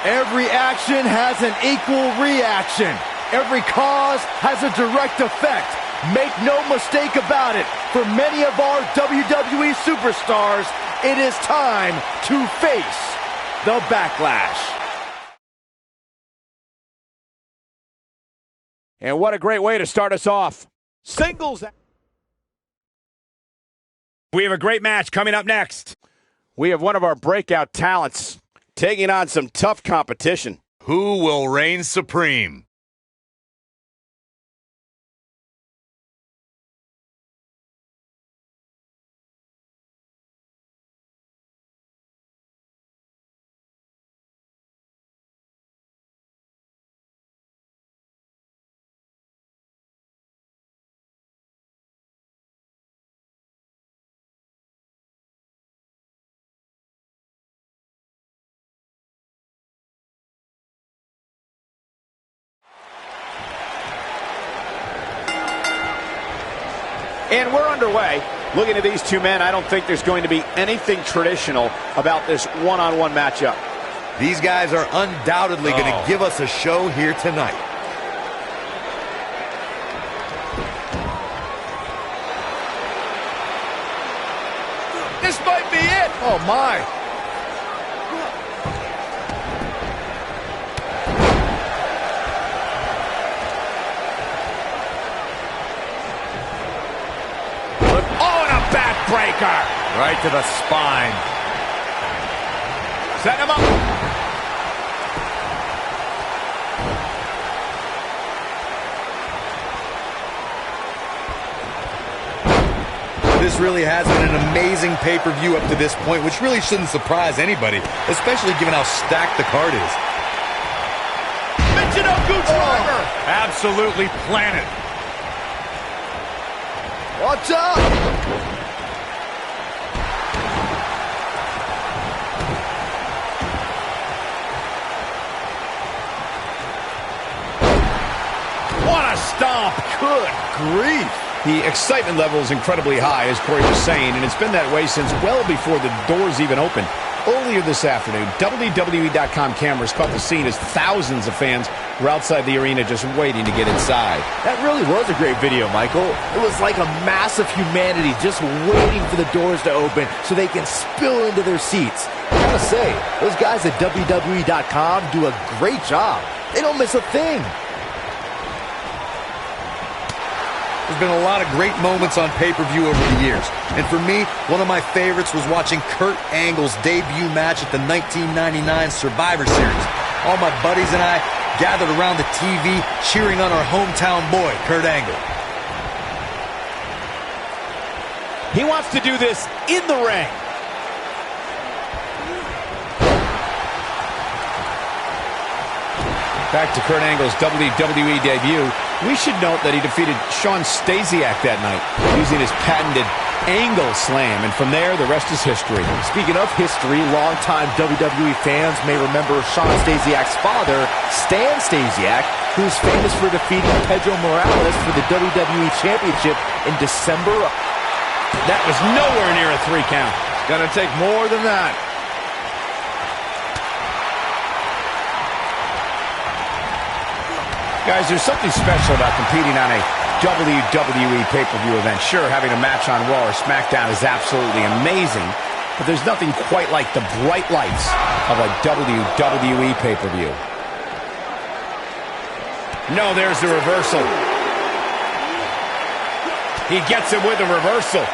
Every action has an equal reaction. Every cause has a direct effect. Make no mistake about it. For many of our WWE superstars, it is time to face the backlash. And what a great way to start us off. Singles. We have a great match coming up next. We have one of our breakout talents taking on some tough competition. Who will reign supreme? And we're underway. Looking at these two men, I don't think there's going to be anything traditional about this one-on-one matchup. These guys are undoubtedly going to give us a show here tonight. This might be it. Oh, my. Breaker. Right to the spine. Set him up. This really has been an amazing pay-per-view up to this point, which really shouldn't surprise anybody, especially given how stacked the card is. Michinoku driver. Absolutely planted. Watch out. What a stomp. Good grief. The excitement level is incredibly high, as Corey was saying, and it's been that way since well before the doors even opened. Earlier this afternoon, WWE.com cameras caught the scene as thousands of fans were outside the arena just waiting to get inside. That really was a great video, Michael. It was like a mass of humanity just waiting for the doors to open so they can spill into their seats. I gotta say, those guys at WWE.com do a great job. They don't miss a thing. There's been a lot of great moments on pay-per-view over the years. And for me, one of my favorites was watching Kurt Angle's debut match at the 1999 Survivor Series. All my buddies and I gathered around the TV cheering on our hometown boy, Kurt Angle. He wants to do this in the ring. Back to Kurt Angle's WWE debut. We should note that he defeated Shawn Stasiak that night using his patented angle slam, and from there, the rest is history. Speaking of history, longtime WWE fans may remember Shawn Stasiak's father, Stan Stasiak, who's famous for defeating Pedro Morales for the WWE Championship in December. That was nowhere near a 3 count. Gonna take more than that. Guys, there's something special about competing on a WWE pay-per-view event. Sure, having a match on Raw or SmackDown is absolutely amazing, but there's nothing quite like the bright lights of a WWE pay-per-view. No, there's the reversal. He gets it with the reversal.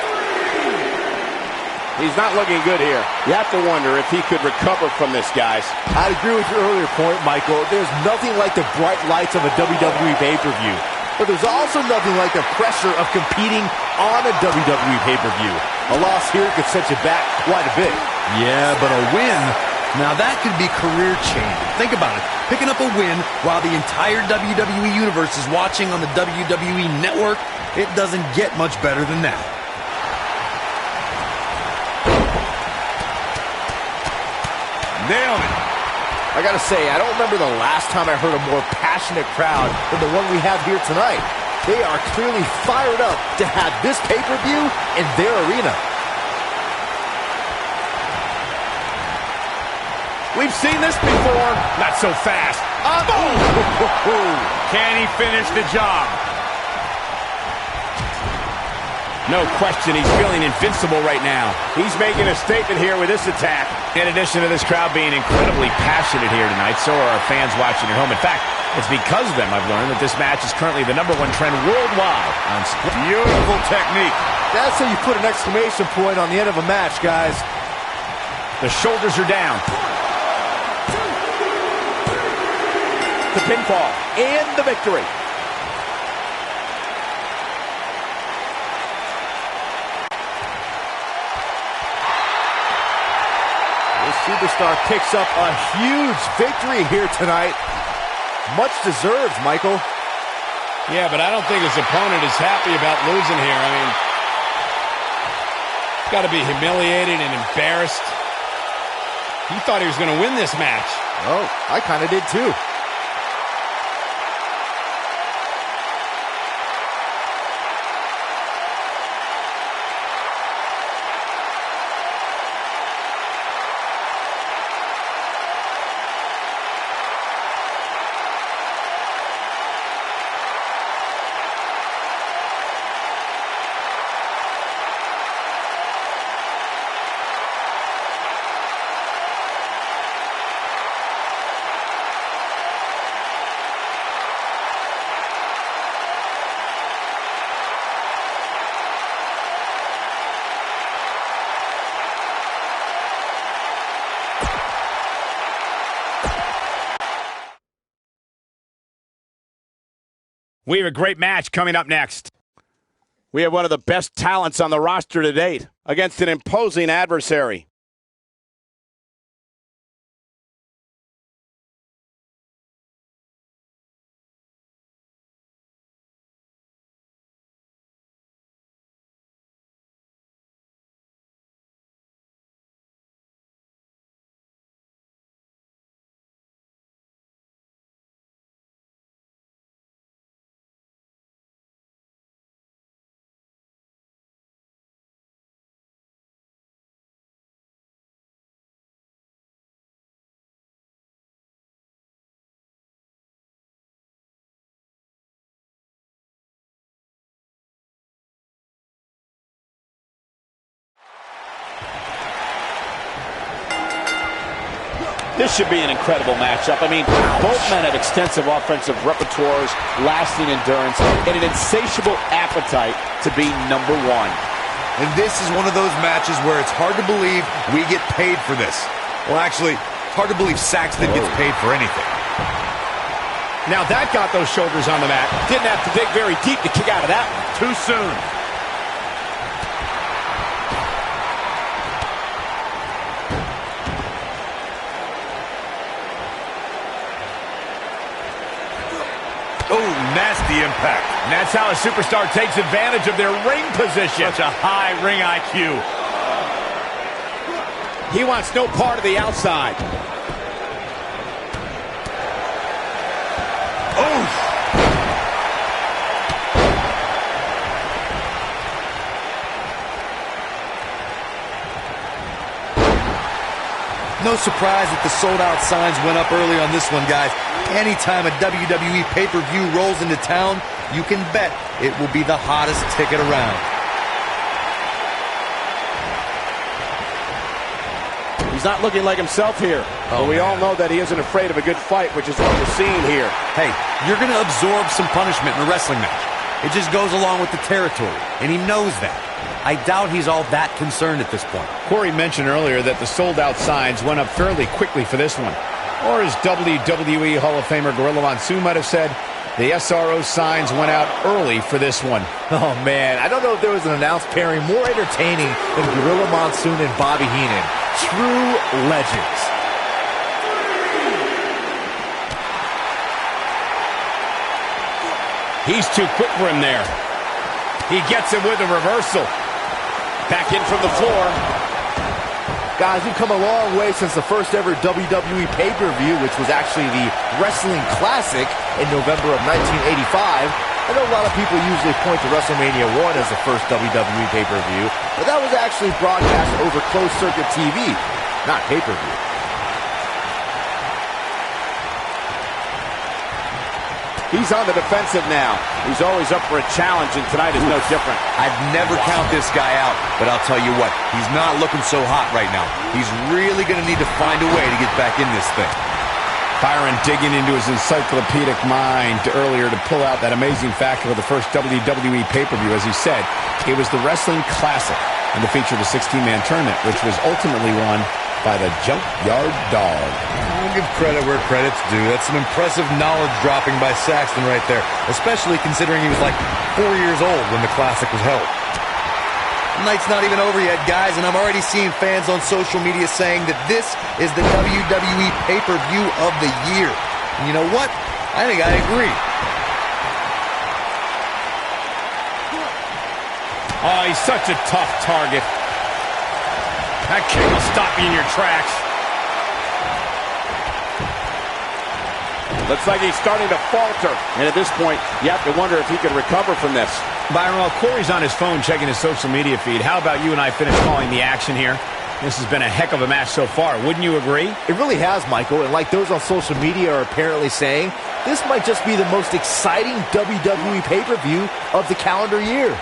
He's not looking good here. You have to wonder if he could recover from this, guys. I'd agree with your earlier point, Michael. There's nothing like the bright lights of a WWE pay-per-view. But there's also nothing like the pressure of competing on a WWE pay-per-view. A loss here could set you back quite a bit. Yeah, but a win, now that could be career-changing. Think about it. Picking up a win while the entire WWE Universe is watching on the WWE Network, it doesn't get much better than that. Nailed it. I gotta say, I don't remember the last time I heard a more passionate crowd than the one we have here tonight. They are clearly fired up to have this pay-per-view in their arena. We've seen this before. Not so fast. Boom! Can he finish the job? No question, he's feeling invincible right now. He's making a statement here with this attack. In addition to this crowd being incredibly passionate here tonight, so are our fans watching at home. In fact, it's because of them I've learned that this match is currently the #1 trend worldwide on split. Beautiful technique. That's how you put an exclamation point on the end of a match, guys. The shoulders are down. The pinfall and the victory. This superstar picks up a huge victory here tonight. Much deserved, Michael. Yeah, but I don't think his opponent is happy about losing here. I mean, he's got to be humiliated and embarrassed. He thought he was going to win this match. Oh, I kind of did too. We have a great match coming up next. We have one of the best talents on the roster to date against an imposing adversary. This should be an incredible matchup. I mean, both men have extensive offensive repertoires, lasting endurance, and an insatiable appetite to be #1. And this is one of those matches where it's hard to believe we get paid for this. Well, actually, hard to believe Saxton gets paid for anything. Now that got those shoulders on the mat. Didn't have to dig very deep to kick out of that one. Too soon. Oh, nasty impact. And that's how a superstar takes advantage of their ring position. Such a high ring IQ. He wants no part of the outside. Oh! No surprise that the sold-out signs went up early on this one, guys. Anytime a WWE pay-per-view rolls into town, you can bet it will be the hottest ticket around. He's not looking like himself here. But we all know that he isn't afraid of a good fight, which is what we're seeing here. Hey, you're going to absorb some punishment in a wrestling match. It just goes along with the territory, and he knows that. I doubt he's all that concerned at this point. Corey mentioned earlier that the sold-out signs went up fairly quickly for this one. Or as WWE Hall of Famer Gorilla Monsoon might have said, the SRO signs went out early for this one. Oh, man, I don't know if there was an announced pairing more entertaining than Gorilla Monsoon and Bobby Heenan. True legends. He's too quick for him there. He gets him with a reversal. Back in from the floor. Guys, we've come a long way since the first ever WWE pay-per-view, which was actually the Wrestling Classic in November of 1985. I know a lot of people usually point to WrestleMania 1 as the first WWE pay-per-view, but that was actually broadcast over closed-circuit TV, not pay-per-view. He's on the defensive now. He's always up for a challenge, and tonight is no different. I'd never count this guy out, but I'll tell you what, he's not looking so hot right now. He's really going to need to find a way to get back in this thing. Byron digging into his encyclopedic mind earlier to pull out that amazing fact of the first WWE pay-per-view. As he said, it was the Wrestling Classic and to feature the 16-man tournament, which was ultimately won by the Junkyard Dog. I'll give credit where credit's due. That's some impressive knowledge dropping by Saxton right there, especially considering he was like 4 years old when the Classic was held. The night's not even over yet, guys, and I'm already seeing fans on social media saying that this is the WWE pay-per-view of the year. And you know what? I think I agree. Oh, he's such a tough target. That kick will stop you in your tracks. Looks like he's starting to falter. And at this point, you have to wonder if he could recover from this. Byron, while Corey's on his phone checking his social media feed, how about you and I finish calling the action here? This has been a heck of a match so far. Wouldn't you agree? It really has, Michael. And like those on social media are apparently saying, this might just be the most exciting WWE pay-per-view of the calendar year.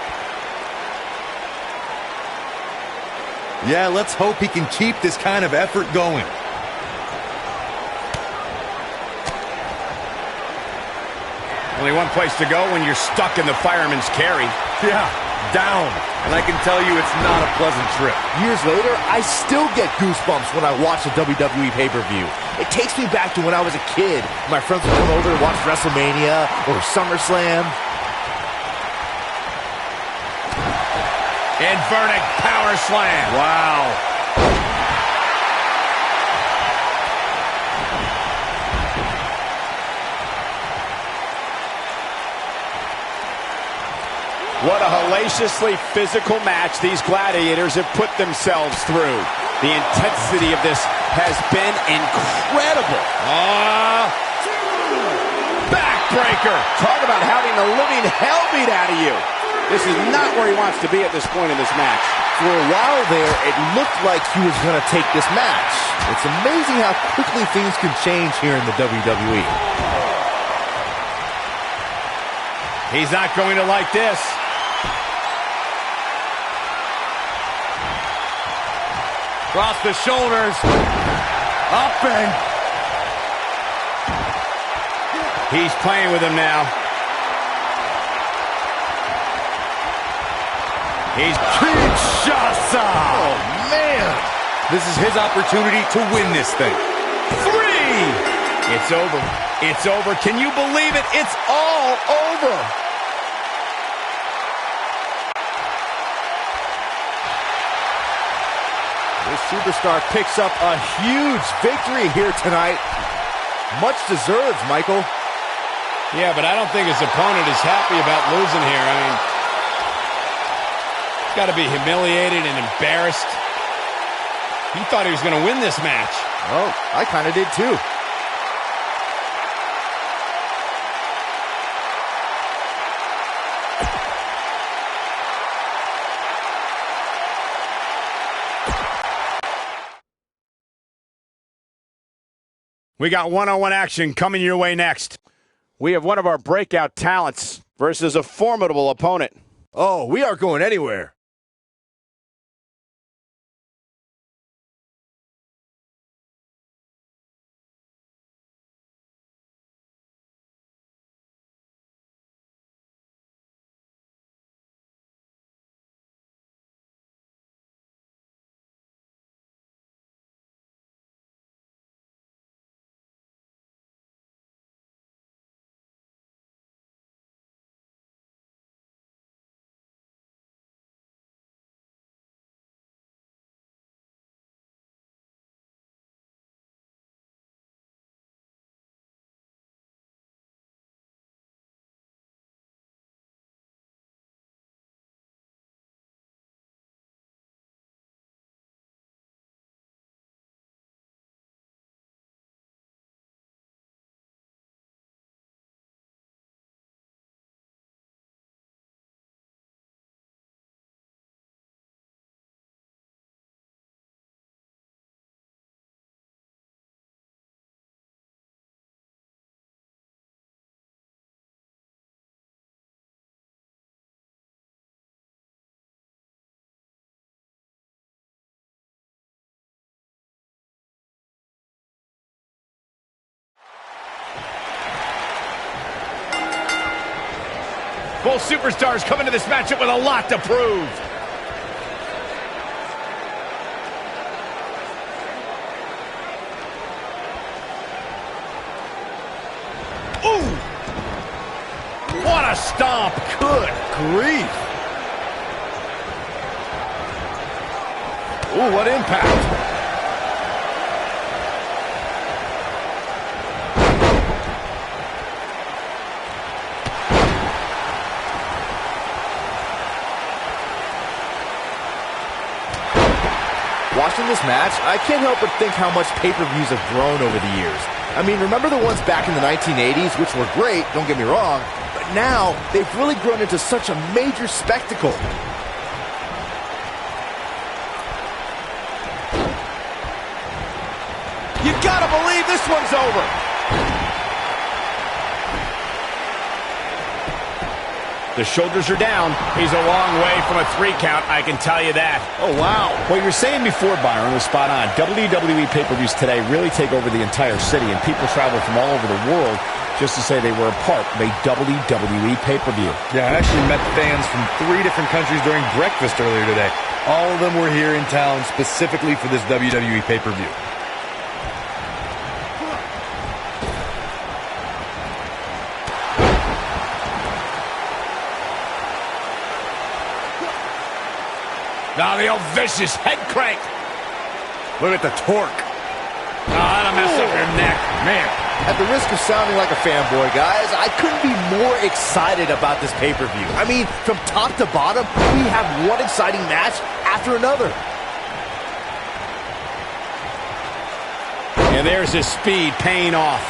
Yeah, let's hope he can keep this kind of effort going. Only one place to go when you're stuck in the fireman's carry. Yeah, down. And I can tell you it's not a pleasant trip. Years later, I still get goosebumps when I watch a WWE pay-per-view. It takes me back to when I was a kid. My friends would come over to watch WrestleMania or SummerSlam. Inverted power slam. Wow. What a hellaciously physical match these gladiators have put themselves through. The intensity of this has been incredible. Backbreaker. Talk about having the living hell beat out of you. This is not where he wants to be at this point in this match. For a while there, it looked like he was going to take this match. It's amazing how quickly things can change here in the WWE. He's not going to like this. Across the shoulders. Up and... He's playing with him now. He's Kinshasa! Oh, man! This is his opportunity to win this thing. 3. It's over. It's over. Can you believe it? It's all over. This superstar picks up a huge victory here tonight. Much deserved, Michael. Yeah, but I don't think his opponent is happy about losing here. I mean, he's got to be humiliated and embarrassed. He thought he was going to win this match. Oh, I kind of did too. We got one-on-one action coming your way next. We have one of our breakout talents versus a formidable opponent. Oh, we aren't going anywhere. Both superstars come into this matchup with a lot to prove. Ooh! What a stomp! Good grief. Ooh, what impact. Watching this match, I can't help but think how much pay-per-views have grown over the years. I mean, remember the ones back in the 1980s, which were great, don't get me wrong, but now they've really grown into such a major spectacle. You gotta believe this one's over. The shoulders are down. He's a long way from a 3 count, I can tell you that. Oh, wow. What you were saying before, Byron, was spot on. WWE pay-per-views today really take over the entire city, and people travel from all over the world just to say they were a part of a WWE pay-per-view. Yeah, I actually met fans from 3 different countries during breakfast earlier today. All of them were here in town specifically for this WWE pay-per-view. Now the old vicious head crank. Look at the torque. Oh, that'll mess up your neck. Man. At the risk of sounding like a fanboy, guys, I couldn't be more excited about this pay-per-view. I mean, from top to bottom, we have one exciting match after another. And there's his speed paying off.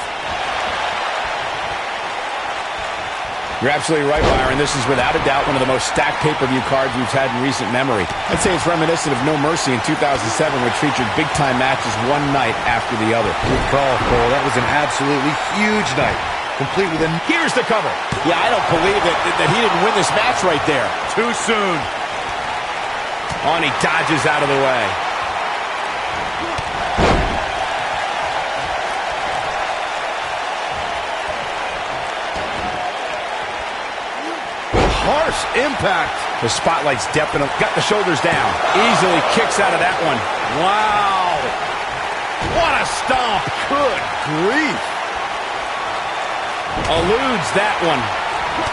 You're absolutely right, Byron. This is without a doubt one of the most stacked pay-per-view cards we've had in recent memory. I'd say it's reminiscent of No Mercy in 2007, which featured big-time matches one night after the other. Good call, Cole. That was an absolutely huge night, complete with an... Here's the cover. Yeah, I don't believe that he didn't win this match right there. Too soon. Oh, and he dodges out of the way. Harsh impact. The spotlight's definitely got the shoulders down. Easily kicks out of that one. Wow. What a stomp. Good grief. Eludes that one.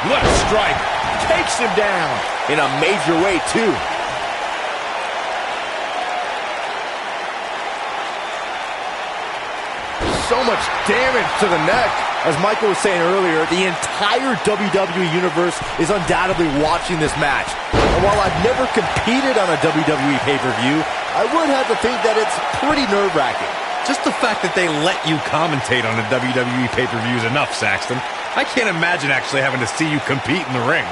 What a strike. Takes him down in a major way, too. So much damage to the neck. As Michael was saying earlier, the entire WWE Universe is undoubtedly watching this match. And while I've never competed on a WWE pay-per-view, I would have to think that it's pretty nerve-wracking. Just the fact that they let you commentate on a WWE pay-per-view is enough, Saxton. I can't imagine actually having to see you compete in the ring.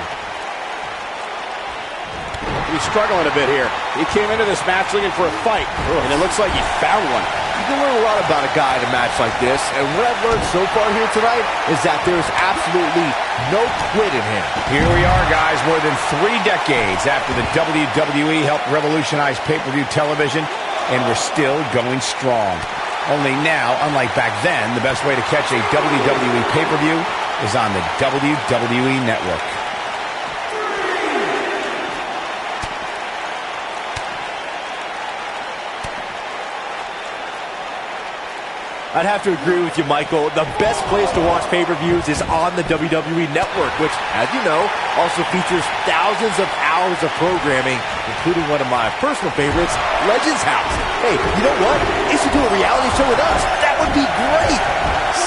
He's struggling a bit here. He came into this match looking for a fight, and it looks like he found one. You can learn a lot about a guy in a match like this, and what I've learned so far here tonight is that there's absolutely no quit in him. Here we are, guys, more than 3 decades after the WWE helped revolutionize pay-per-view television, and we're still going strong. Only now, unlike back then, the best way to catch a WWE pay-per-view is on the WWE Network. I'd have to agree with you, Michael. The best place to watch pay-per-views is on the WWE Network, which, as you know, also features thousands of hours of programming, including one of my personal favorites, Legends House. Hey, you know what? They should do a reality show with us. That would be great.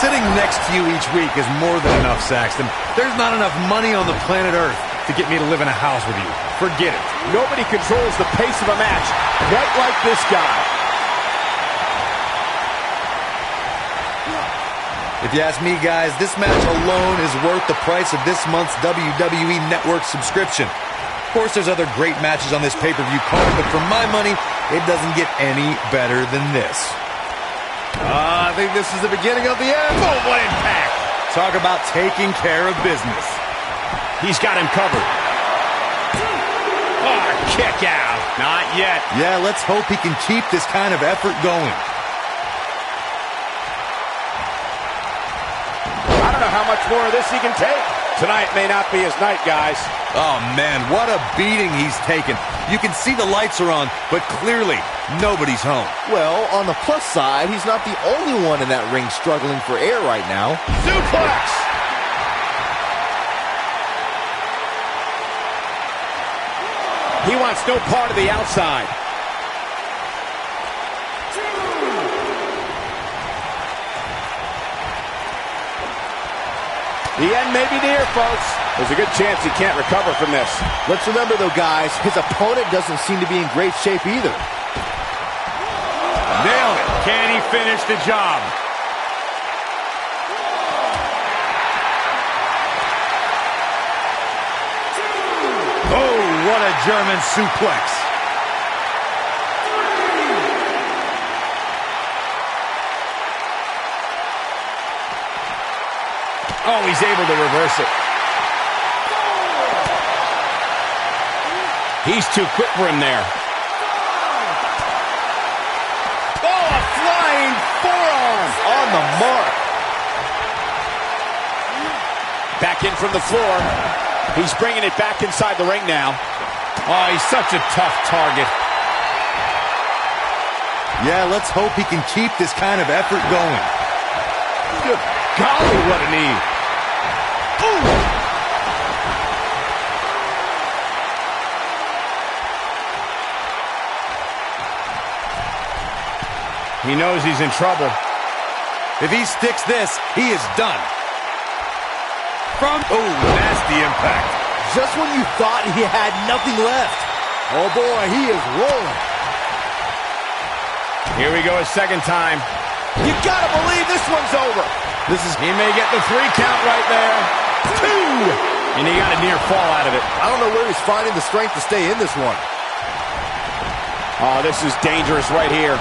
Sitting next to you each week is more than enough, Saxton. There's not enough money on the planet Earth to get me to live in a house with you. Forget it. Nobody controls the pace of a match quite like this guy. If you ask me, guys, this match alone is worth the price of this month's WWE Network subscription. Of course, there's other great matches on this pay-per-view card, but for my money, it doesn't get any better than this. I think this is the beginning of the end. Oh, what impact! Talk about taking care of business. He's got him covered. Oh, kick out. Not yet. Yeah, let's hope he can keep this kind of effort going. I don't know how much more of this he can take. Tonight may not be his night, guys. Oh, man, what a beating he's taken. You can see the lights are on, but clearly nobody's home. Well, on the plus side, he's not the only one in that ring struggling for air right now. Suplex! He wants no part of the outside. The end may be near, folks. There's a good chance he can't recover from this. Let's remember, though, guys, his opponent doesn't seem to be in great shape either. Nailed it. Can he finish the job? Oh, what a German suplex. Oh, he's able to reverse it. He's too quick for him there. Oh, a flying forearm on the mark. Back in from the floor. He's bringing it back inside the ring now. Oh, he's such a tough target. Yeah, let's hope he can keep this kind of effort going. Good golly, what a knee. Ooh. He knows he's in trouble. If he sticks this, he is done. Oh, nasty impact. Just when you thought he had nothing left. Oh, boy, he is rolling. Here we go a second time. You gotta believe this one's over. He may get the 3 count right there. 2! And he got a near fall out of it. I don't know where he's finding the strength to stay in this one. Oh, this is dangerous right here.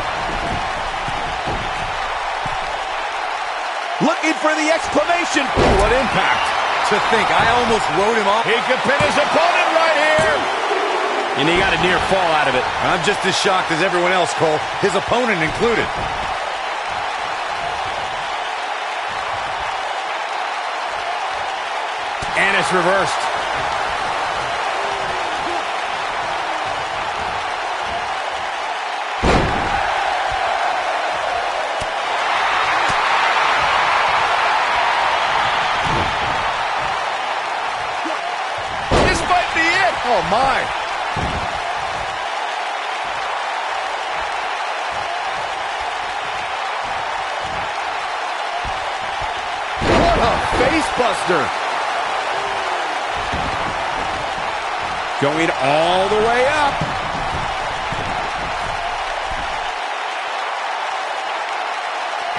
Looking for the exclamation. Oh, what impact. To think, I almost wrote him off. He could pin his opponent right here. And he got a near fall out of it. I'm just as shocked as everyone else, Cole, his opponent included. And it's reversed. This might be it. Oh, my. What a face buster. Going all the way up.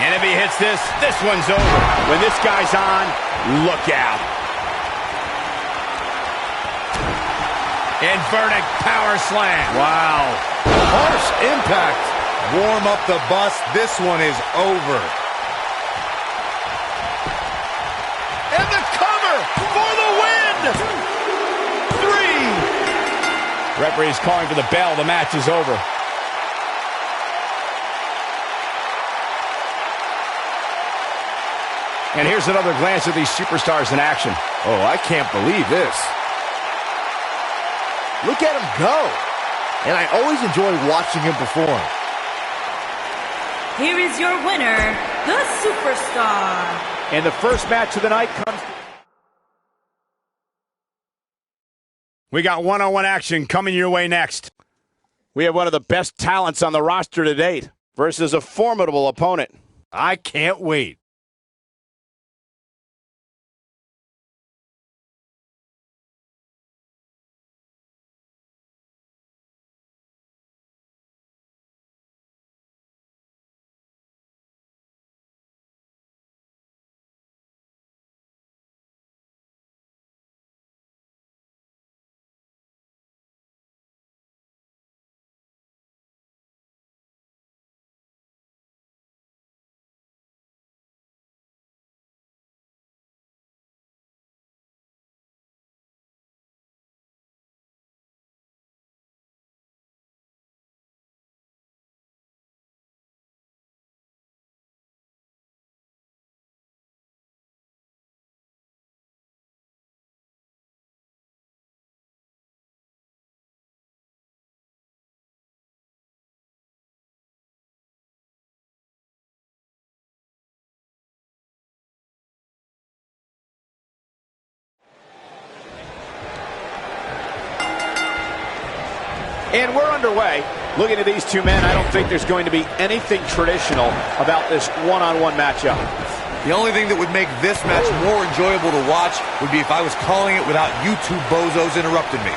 And if he hits this, this one's over. When this guy's on, look out. Inverted power slam. Wow. Harsh impact. Warm up the bus. This one is over. And the cover for the win. 3. Referee's calling for the bell. The match is over. And here's another glance at these superstars in action. Oh, I can't believe this. Look at him go. And I always enjoy watching him perform. Here is your winner, the Superstar. And the first match of the night comes. We got one-on-one action coming your way next. We have one of the best talents on the roster to date versus a formidable opponent. I can't wait. And we're underway. Looking at these two men, I don't think there's going to be anything traditional about this one-on-one matchup. The only thing that would make this match more enjoyable to watch would be if I was calling it without you two bozos interrupting me.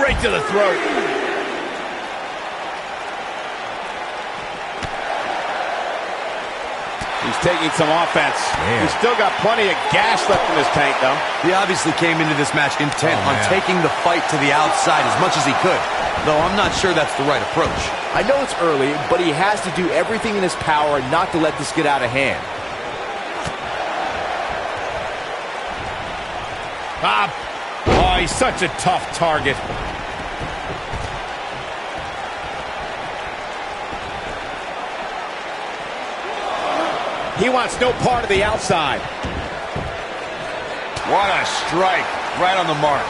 Right to the throat. He's taking some offense. He's still got plenty of gas left in his tank, though. He obviously came into this match intent on taking the fight to the outside as much as he could, though I'm not sure that's the right approach. I know it's early, but he has to do everything in his power not to let this get out of hand. Oh, he's such a tough target. He wants no part of the outside. What a strike. Right on the mark.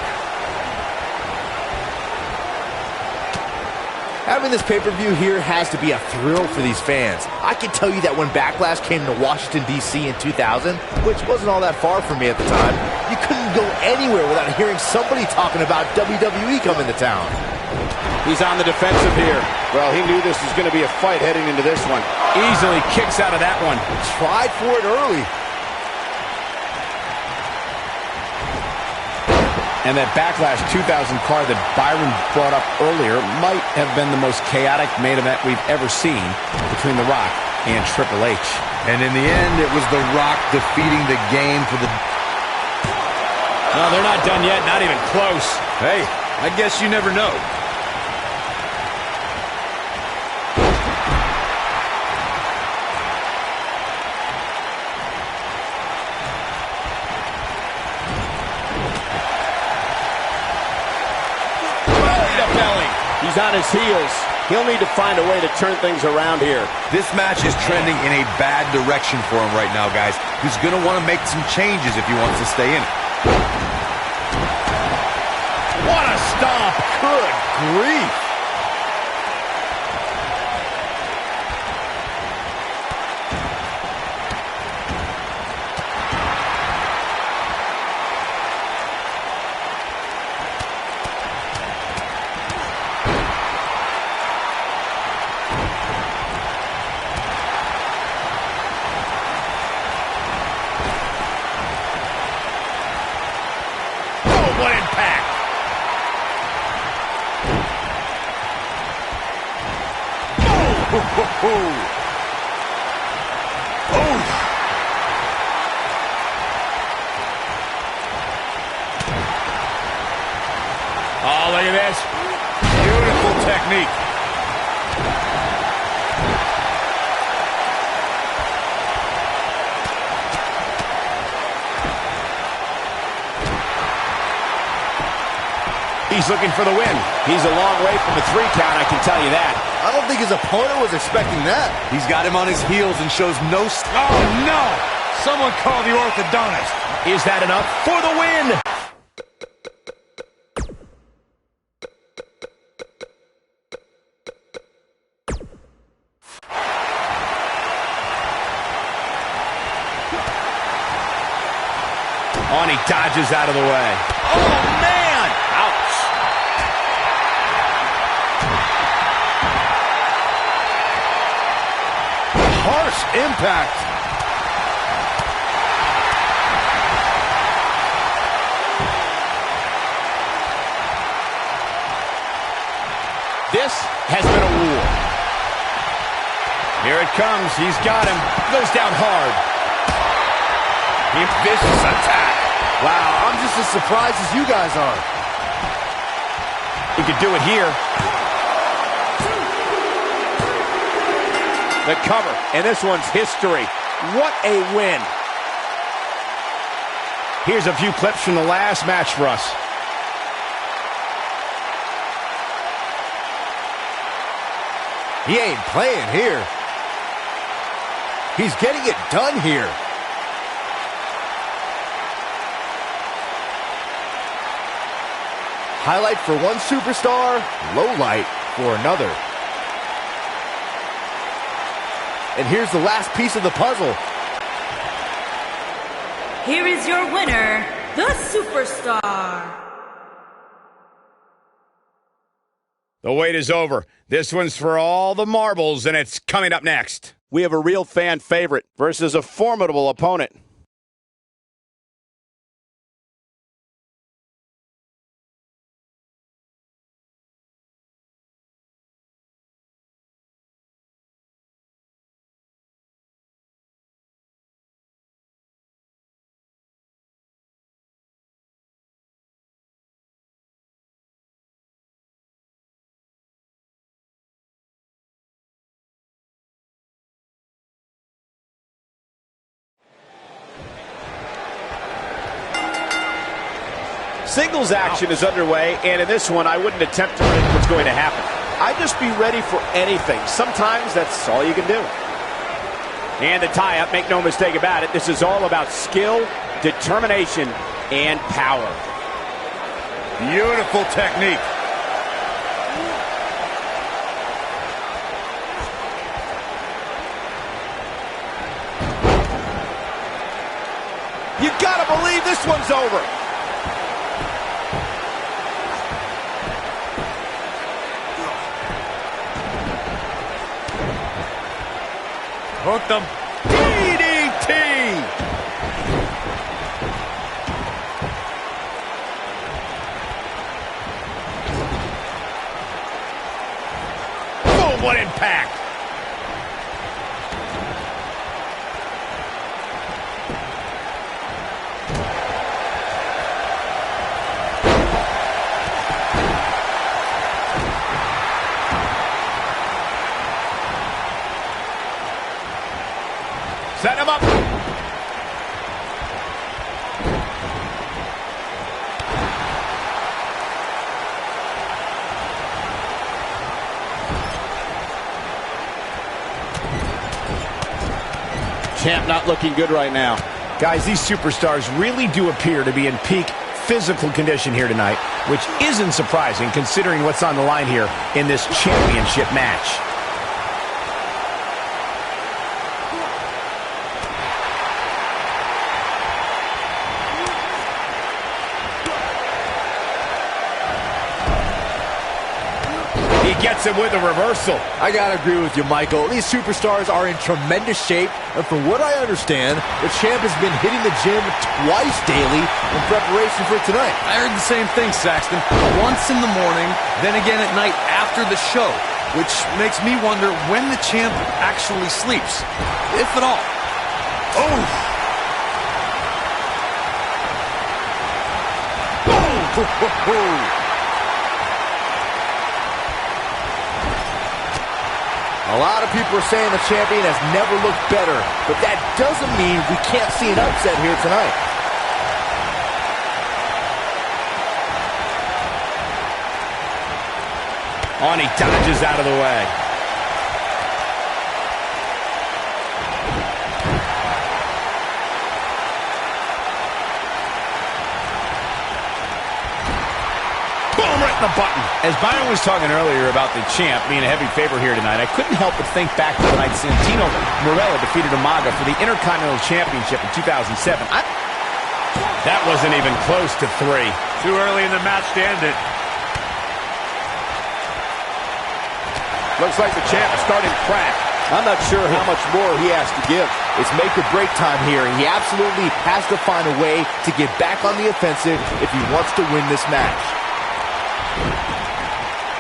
Having this pay-per-view here has to be a thrill for these fans. I can tell you that when Backlash came to Washington, D.C. in 2000, which wasn't all that far from me at the time, you couldn't go anywhere without hearing somebody talking about WWE coming to town. He's on the defensive here. Well, he knew this was going to be a fight heading into this one. Easily kicks out of that one. Tried for it early. And that Backlash 2000 card that Byron brought up earlier might have been the most chaotic main event we've ever seen between The Rock and Triple H. And in the end, it was The Rock defeating the game for the... No, they're not done yet. Not even close. Hey, I guess you never know. He's on his heels. He'll need to find a way to turn things around here. This match is trending in a bad direction for him right now, guys. He's going to want to make some changes if he wants to stay in it. What a stomp. Good grief. What impact! Oh, look at this. Beautiful technique. He's looking for the win. He's a long way from the 3 count, I can tell you that. I don't think his opponent was expecting that. He's got him on his heels and shows no... Oh, no! Someone call the orthodontist. Is that enough for the win? Oh, and he dodges out of the way. Oh, man! Ouch. Harsh impact. This has been a war. Here it comes. He's got him. Goes down hard. Vicious attack. Wow, I'm just as surprised as you guys are. He could do it here. The cover, and this one's history. What a win. Here's a few clips from the last match for us. He ain't playing here. He's getting it done here. Highlight for one superstar, low light for another. And here's the last piece of the puzzle. Here is your winner, the Superstar. The wait is over. This one's for all the marbles, and it's coming up next. We have a real fan favorite versus a formidable opponent. Singles action is underway, and in this one, I wouldn't attempt to predict what's going to happen. I'd just be ready for anything. Sometimes that's all you can do. And the tie-up, make no mistake about it, this is all about skill, determination, and power. Beautiful technique. You gotta believe this one's over. Hooked him. DDT! Oh, what impact! Set him up. Champ not looking good right now. Guys, these superstars really do appear to be in peak physical condition here tonight, which isn't surprising considering what's on the line here in this championship match. Gets him with a reversal. I gotta agree with you, Michael. These superstars are in tremendous shape, and from what I understand, the champ has been hitting the gym twice daily in preparation for tonight. I heard the same thing, Saxton. Once in the morning, then again at night after the show, which makes me wonder when the champ actually sleeps, if at all. A lot of people are saying the champion has never looked better, but that doesn't mean we can't see an upset here tonight. On, he dodges out of the way. Boom, right in the button. As Byron was talking earlier about the champ being a heavy favorite here tonight, I couldn't help but think back to the night Santino Marella defeated Umaga for the Intercontinental Championship in 2007. That wasn't even close to 3. Too early in the match to end it. Looks like the champ is starting to crack. I'm not sure how much more he has to give. It's make or break time here, and he absolutely has to find a way to get back on the offensive if he wants to win this match.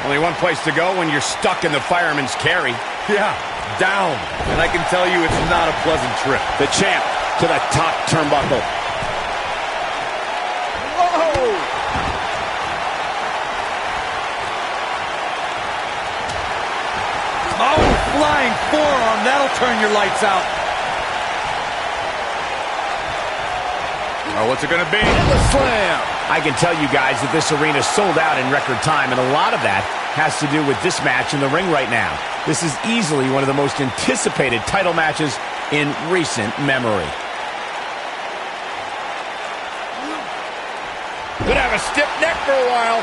Only one place to go when you're stuck in the fireman's carry. Yeah, down. And I can tell you it's not a pleasant trip. The champ to the top turnbuckle. Whoa! Oh, flying forearm. That'll turn your lights out. Oh, what's it going to be? And the slam. I can tell you guys that this arena sold out in record time, and a lot of that has to do with this match in the ring right now. This is easily one of the most anticipated title matches in recent memory. Could have a stiff neck for a while.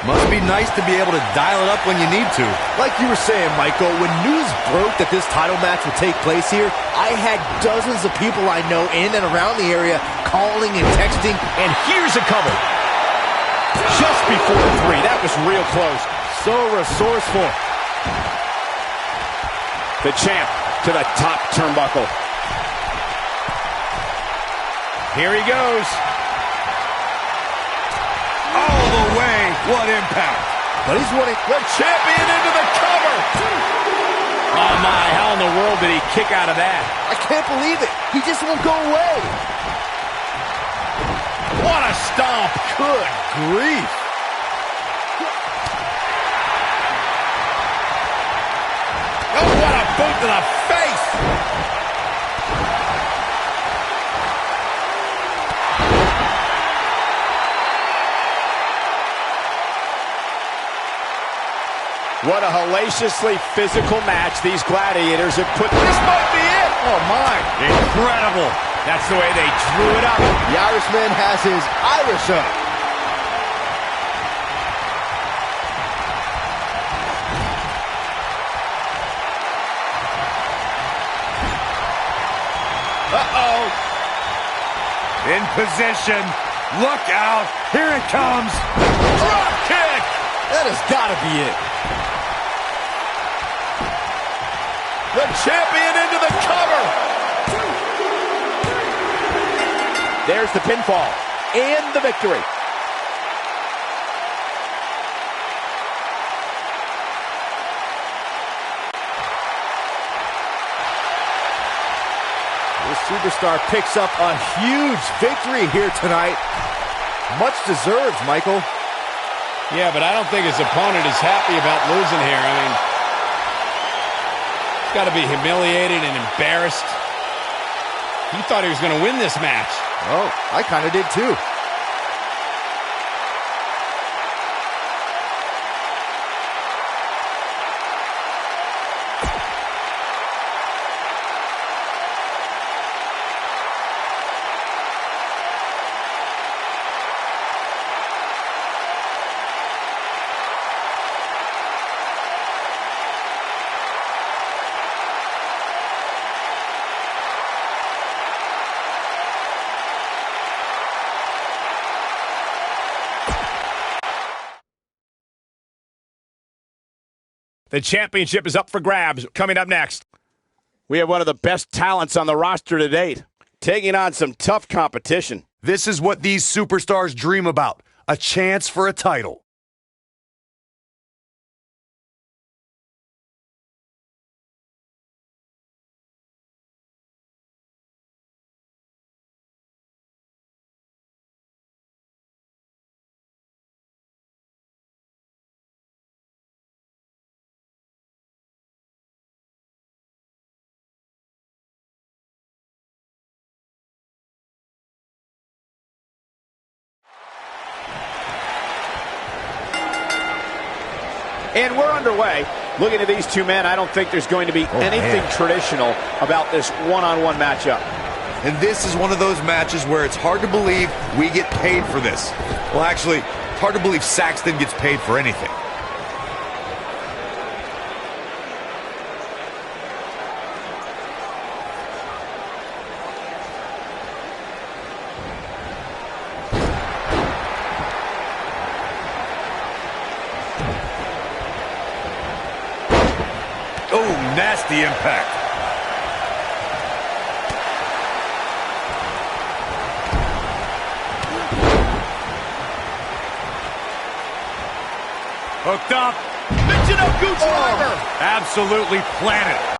Must be nice to be able to dial it up when you need to. Like you were saying, Michael, when news broke that this title match would take place here, I had dozens of people I know in and around the area calling and texting. And here's a cover. Just before 3. That was real close. So resourceful. The champ to the top turnbuckle. Here he goes. All the way. What impact. But he's winning. The champion into the cover. Oh, my. How in the world did he kick out of that? I can't believe it. He just won't go away. What a stomp. Good grief. Oh, what a boot to the face. What a hellaciously physical match these gladiators have put. This might be it. Oh, my. Incredible. That's the way they drew it up. The Irishman has his Irish up. Uh-oh. In position. Look out. Here it comes. Drop kick. That has got to be it. The champion into the cover. There's the pinfall and the victory. This superstar picks up a huge victory here tonight. Much deserved, Michael. Yeah, but I don't think his opponent is happy about losing here. I mean, he's got to be humiliated and embarrassed. He thought he was going to win this match. Oh, I kind of did too. The championship is up for grabs. Coming up next, We have one of the best talents on the roster to date, taking on some tough competition. This is what these superstars dream about. A chance for a title. And we're underway. Looking at these two men, I don't think there's going to be anything traditional about this one-on-one matchup. And this is one of those matches where it's hard to believe we get paid for this. Well, actually, it's hard to believe Saxton gets paid for anything. Oh, nasty impact. Hooked up. Michinoku driver. Absolutely planted.